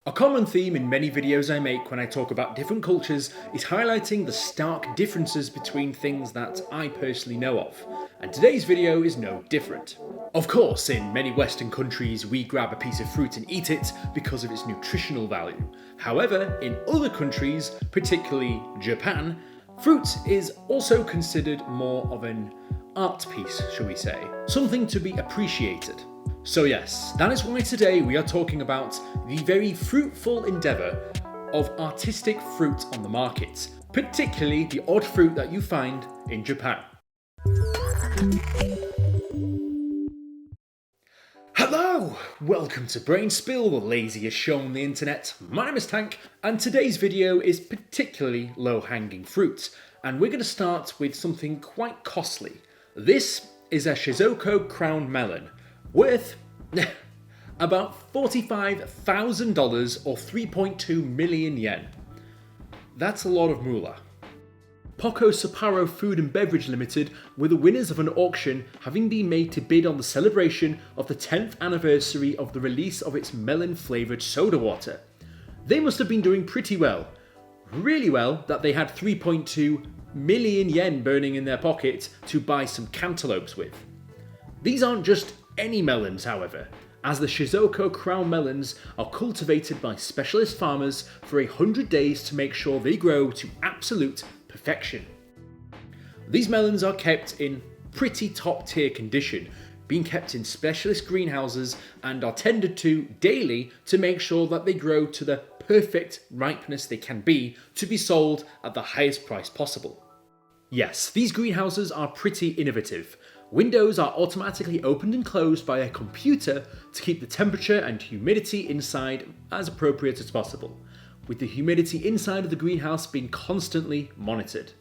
A common theme in many videos I make when I talk about different cultures is highlighting the stark differences between things that I personally know of, and today's video is no different. Of course, in many Western countries we grab a piece of fruit and eat it because of its nutritional value. However, in other countries, particularly Japan, fruit is also considered more of an art piece, shall we say, something to be appreciated. So yes, that is why today we are talking about the very fruitful endeavour of artistic fruit on the market, particularly the odd fruit that you find in Japan. Hello! Welcome to Brainspill, the laziest show on the internet. My name is Tank, and today's video is particularly low-hanging fruit, and we're going to start with something quite costly. This is a Shizoko crown melon, worth about $45,000 or 3.2 million yen. That's a lot of moolah. Poco Sapporo Food and Beverage Limited were the winners of an auction, having been made to bid on the celebration of the 10th anniversary of the release of its melon flavoured soda water. They must have been doing pretty well. Really well that they had 3.2 million yen burning in their pocket to buy some cantaloupes with. These aren't just any melons, however, as the Shizoko crown melons are cultivated by specialist farmers for 100 days to make sure they grow to absolute perfection. These melons are kept in pretty top tier condition, being kept in specialist greenhouses and are tended to daily to make sure that they grow to the perfect ripeness they can be to be sold at the highest price possible. Yes, these greenhouses are pretty innovative. Windows are automatically opened and closed by a computer to keep the temperature and humidity inside as appropriate as possible, with the humidity inside of the greenhouse being constantly monitored.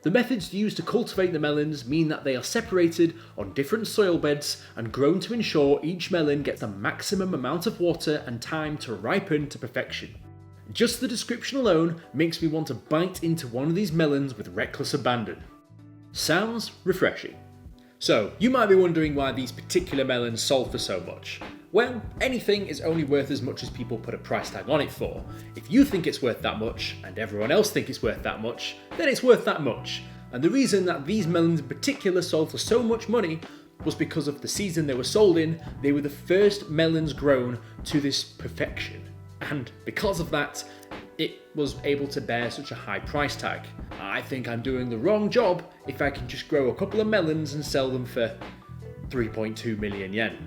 The methods used to cultivate the melons mean that they are separated on different soil beds and grown to ensure each melon gets the maximum amount of water and time to ripen to perfection. Just the description alone makes me want to bite into one of these melons with reckless abandon. Sounds refreshing. So, you might be wondering why these particular melons sold for so much. Well, anything is only worth as much as people put a price tag on it for. If you think it's worth that much, and everyone else thinks it's worth that much, then it's worth that much. And the reason that these melons in particular sold for so much money was because of the season they were sold in. They were the first melons grown to this perfection. And because of that, it was able to bear such a high price tag. I think I'm doing the wrong job if I can just grow a couple of melons and sell them for 3.2 million yen.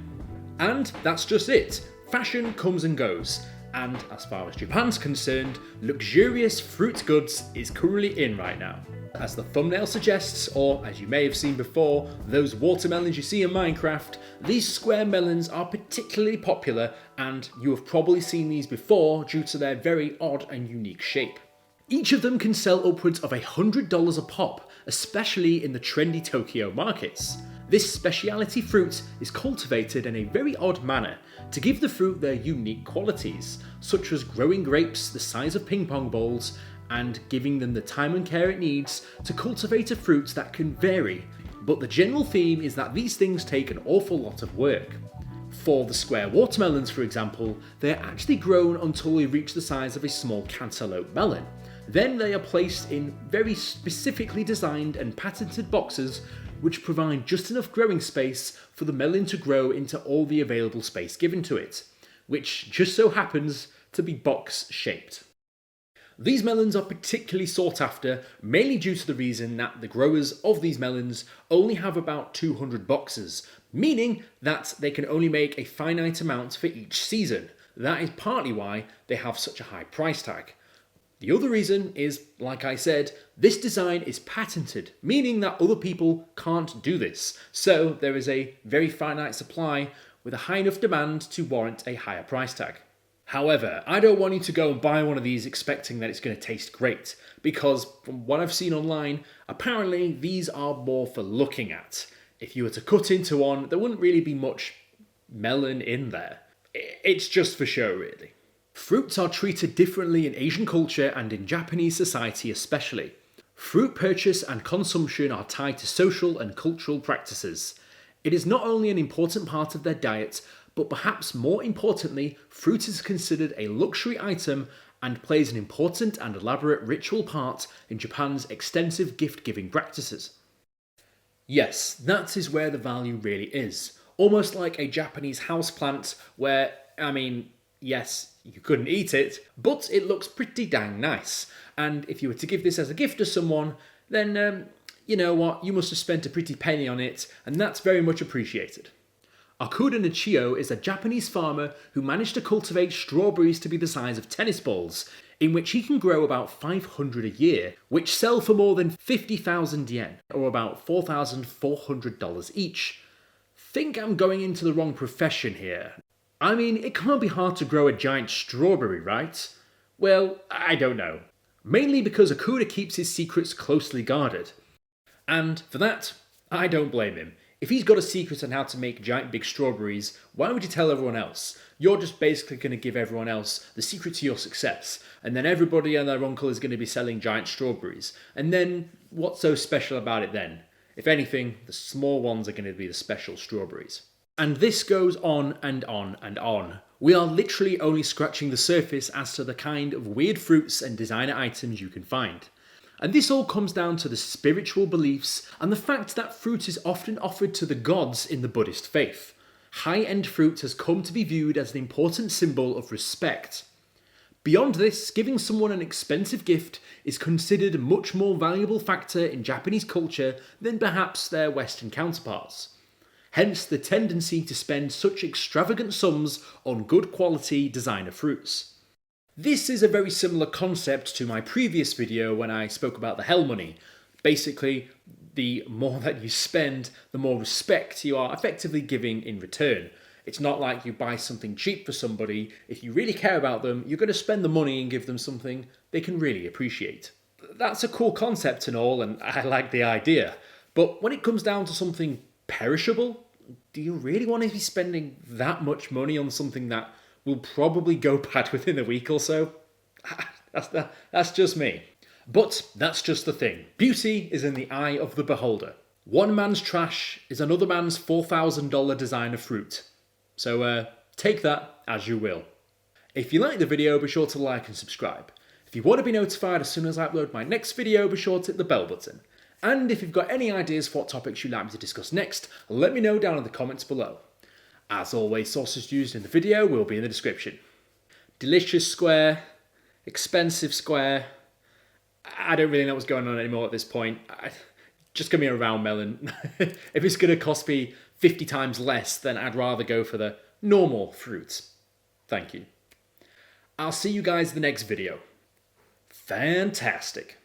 And that's just it. Fashion comes and goes. And as far as Japan's concerned, luxurious fruit goods is currently in right now. As the thumbnail suggests, or as you may have seen before, those watermelons you see in Minecraft, these square melons are particularly popular, and you have probably seen these before due to their very odd and unique shape. Each of them can sell upwards of $100 a pop, especially in the trendy Tokyo markets. This speciality fruit is cultivated in a very odd manner to give the fruit their unique qualities, such as growing grapes the size of ping pong balls and giving them the time and care it needs to cultivate a fruit that can vary. But the general theme is that these things take an awful lot of work. For the square watermelons, for example, they are actually grown until they reach the size of a small cantaloupe melon. Then they are placed in very specifically designed and patented boxes which provide just enough growing space for the melon to grow into all the available space given to it, which just so happens to be box-shaped. These melons are particularly sought after, mainly due to the reason that the growers of these melons only have about 200 boxes, meaning that they can only make a finite amount for each season. That is partly why they have such a high price tag. The other reason is, like I said, this design is patented, meaning that other people can't do this. So there is a very finite supply with a high enough demand to warrant a higher price tag. However, I don't want you to go and buy one of these expecting that it's going to taste great, because from what I've seen online, apparently these are more for looking at. If you were to cut into one, there wouldn't really be much melon in there. It's just for show, really. Fruits are treated differently in Asian culture and in Japanese society especially. Fruit purchase and consumption are tied to social and cultural practices. It is not only an important part of their diet, but perhaps more importantly, fruit is considered a luxury item and plays an important and elaborate ritual part in Japan's extensive gift-giving practices. Yes, that is where the value really is. Almost like a Japanese houseplant where, yes, you couldn't eat it, but it looks pretty dang nice. And if you were to give this as a gift to someone, then, you know what, you must have spent a pretty penny on it, and that's very much appreciated. Akuda Nichio is a Japanese farmer who managed to cultivate strawberries to be the size of tennis balls, in which he can grow about 500 a year, which sell for more than 50,000 yen, or about $4,400 each. Think I'm going into the wrong profession here. It can't be hard to grow a giant strawberry, right? Well, I don't know. Mainly because Akuda keeps his secrets closely guarded. And for that, I don't blame him. If he's got a secret on how to make giant big strawberries, why would you tell everyone else? You're just basically going to give everyone else the secret to your success, and then everybody and their uncle is going to be selling giant strawberries. And then, what's so special about it then? If anything, the small ones are going to be the special strawberries. And this goes on and on and on. We are literally only scratching the surface as to the kind of weird fruits and designer items you can find. And this all comes down to the spiritual beliefs and the fact that fruit is often offered to the gods in the Buddhist faith. High-end fruit has come to be viewed as an important symbol of respect. Beyond this, giving someone an expensive gift is considered a much more valuable factor in Japanese culture than perhaps their Western counterparts. Hence the tendency to spend such extravagant sums on good quality designer fruits. This is a very similar concept to my previous video when I spoke about the hell money. Basically, the more that you spend, the more respect you are effectively giving in return. It's not like you buy something cheap for somebody. If you really care about them, you're going to spend the money and give them something they can really appreciate. That's a cool concept and all, and I like the idea. But when it comes down to something perishable, do you really want to be spending that much money on something that will probably go bad within a week or so? That's just me. But that's just the thing. Beauty is in the eye of the beholder. One man's trash is another man's $4,000 designer fruit. So take that as you will. If you like the video, be sure to like and subscribe. If you want to be notified as soon as I upload my next video, be sure to hit the bell button. And if you've got any ideas for what topics you'd like me to discuss next, let me know down in the comments below. As always, sources used in the video will be in the description. Delicious square, expensive square. I don't really know what's going on anymore at this point. Just give me a round melon. If it's going to cost me 50 times less, then I'd rather go for the normal fruit. Thank you. I'll see you guys in the next video. Fantastic.